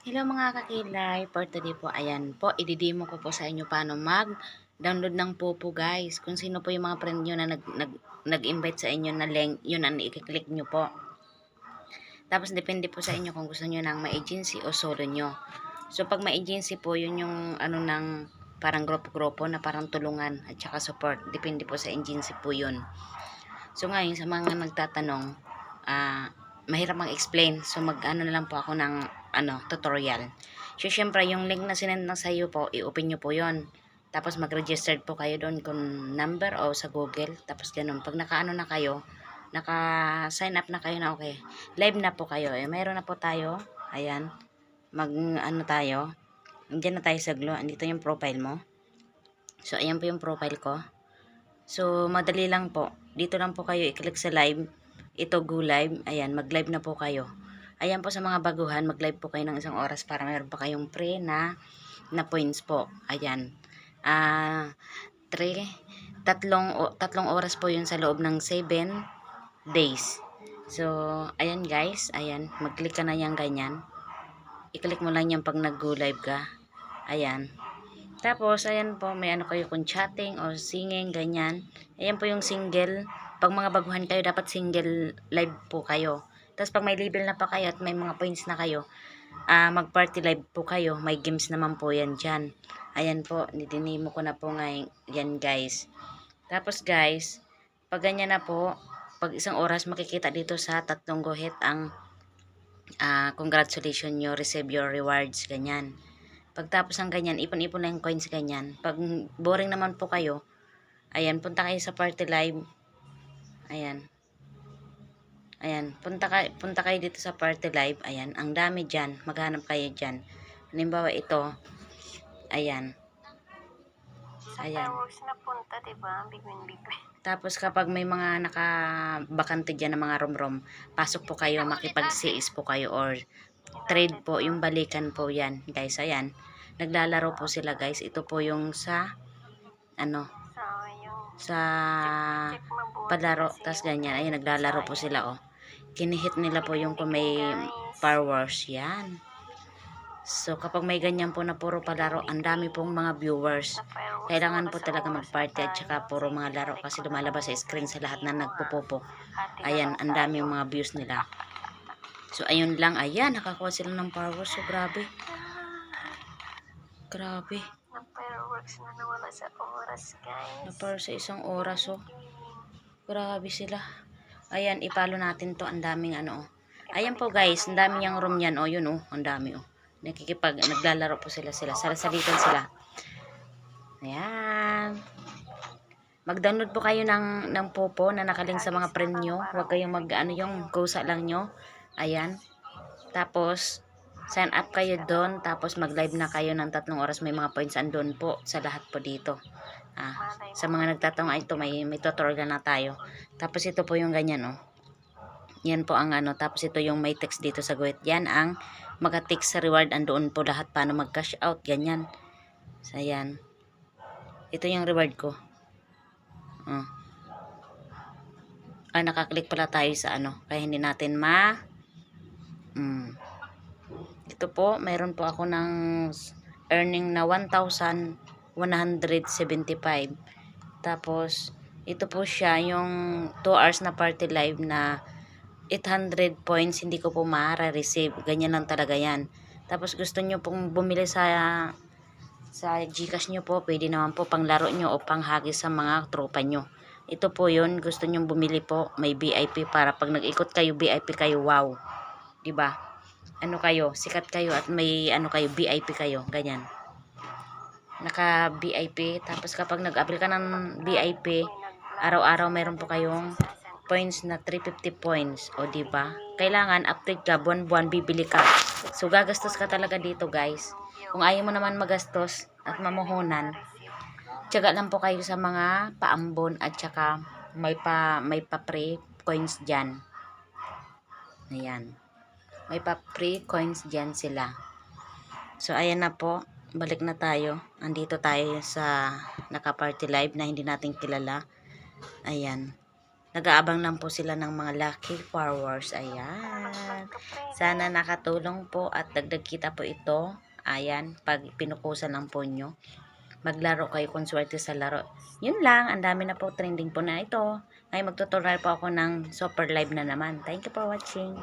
Hello mga kakilay, for today po, ayan po, ididemo ko po sa inyo paano mag-download ng Popo guys. Kung sino po yung mga friend nyo na nag-invite sa inyo na link, yun ang i-click nyo po. Tapos depende po sa inyo kung gusto nyo ng ma-agency o solo nyo. So pag ma-agency po, yun yung ano ng parang grupo-grupo na parang tulungan at saka support. Depende po sa agency po yun. So ngayon sa mga nagtatanong, mahirap mag-explain. So mag-ano na lang po ako ng tutorial. So syempre yung link na sinend na sa iyo po, i-open nyo po yon. Tapos mag-register po kayo doon kung number o sa Google. Tapos ganun. Pag naka-ano na kayo, naka-sign up na kayo na okay. Live na po kayo. Mayroon na po tayo. Ayan. Mag-ano tayo. Diyan na tayo sa Glo. Andito yung profile mo. So ayan po yung profile ko. So, madali lang po. Dito lang po kayo i-click sa live. Ito, go live. Ayan, mag-live na po kayo. Ayan po sa mga baguhan, mag-live po kayo ng 1 oras para meron pa kayong free na points po. Ayan. 3, tatlong oras po yun sa loob ng 7 days. So, ayan guys. Ayan, mag-click ka na yan ganyan. I-click mo lang yan pag nag-go live ka. Ayan. Tapos, ayan po, may ano kayo kung chatting or singing, ganyan. Ayan po yung single. Pag mga baguhan kayo, dapat single live po kayo. Tapos, pag may level na pa kayo at may mga points na kayo, mag-party live po kayo. May games naman po yan dyan. Ayan po, nidinimo ko na po ngayon yan guys. Tapos guys, pag ganyan na po, pag 1 oras makikita dito sa tatlong guhit ang congratulations nyo, receive your rewards, ganyan. Pagtapos ng ganyan, ipon-ipon na yung coins ganyan. Pag boring naman po kayo, ayan, punta kayo sa party live. Ayan. Ayan, punta kayo dito sa party live. Ayan, ang dami dyan. Maghanap kayo dyan. Halimbawa ito. Ayan. Ayan. Na punta, diba? Bigwin. Tapos kapag may mga nakabakante dyan na mga rom-rom, pasok po kayo, makipag-CS po kayo or trade po, yung balikan po yan. Guys, ayan. Naglalaro po sila guys. Ito po yung sa sa palaro. Tas ganyan. Ayan, naglalaro po sila oh. Kinihit nila po yung kung may powers yan. So, kapag may ganyan po na puro palaro, ang dami pong mga viewers. Kailangan po talaga mag-party at saka puro mga laro kasi lumalabas sa screen sa lahat na nagpupopo. Ayan, ang dami yung mga views nila. So, ayun lang. Ayan, nakakuha sila ng powers. So, grabe. Grabe. Fireworks na nawala sa oras, guys. Naparo sa 1 oras, oh. Grabe sila. Ayan, ipalo natin to. Ang daming ano, oh. Ayan po, guys. Ang daming yung room yan, oh. Yun, oh. Ang dami, oh. Naglalaro po sila. Salasalitan sila. Ayan. Mag-download po kayo ng Popo na nakaling sa mga friend nyo. Huwag kayong yung kusa lang nyo. Ayan. Tapos, sign up kayo doon. Tapos, mag-live na kayo ng 3 oras. May mga points andun po sa lahat po dito. Sa mga nagtatanong, ito may tutorial na tayo. Tapos, ito po yung ganyan, oh. Yan po ang ano. Tapos, ito yung may text dito sa guhit. Yan ang mag-text sa reward. Andoon po lahat paano mag-cash out. Ganyan. So, ayan. Ito yung reward ko. Nakaklik pala tayo sa ano. Kaya hindi natin ito po, mayroon po ako ng earning na 1,175. Tapos, ito po siya yung 2 hours na party live na 800 points hindi ko po ma-receive. Ganyan lang talaga yan. Tapos, gusto nyo pong bumili sa Gcash nyo po, pwede naman po pang laro nyo o pang hagis sa mga tropa nyo. Ito po yun, gusto nyo bumili po, may VIP para pag nag-ikot kayo, VIP kayo, wow. Diba? Ano kayo, sikat kayo at may ano kayo, VIP kayo, ganyan. Naka VIP, tapos kapag nag-apply ka ng VIP, araw-araw meron po kayong points na 350 points. O diba? Kailangan update ka, buwan-buwan bibili ka. So gagastos ka talaga dito guys. Kung ayaw mo naman magastos at mamuhunan, tiyaga lang po kayo sa mga paambon at saka may pa-free coins dyan. Ayan. May pa-free coins dyan sila. So, ayan na po. Balik na tayo. Andito tayo sa naka-party live na hindi natin kilala. Ayan. Nag-aabang lang po sila ng mga lucky flowers. Ayan. Sana nakatulong po at dagdag kita po ito. Ayan, pag pinukusan lang po nyo. Maglaro kayo kung swerte sa laro. Yun lang, ang dami na po trending po na ito. Ngayon magtututorial po ako ng super live na naman. Thank you for watching.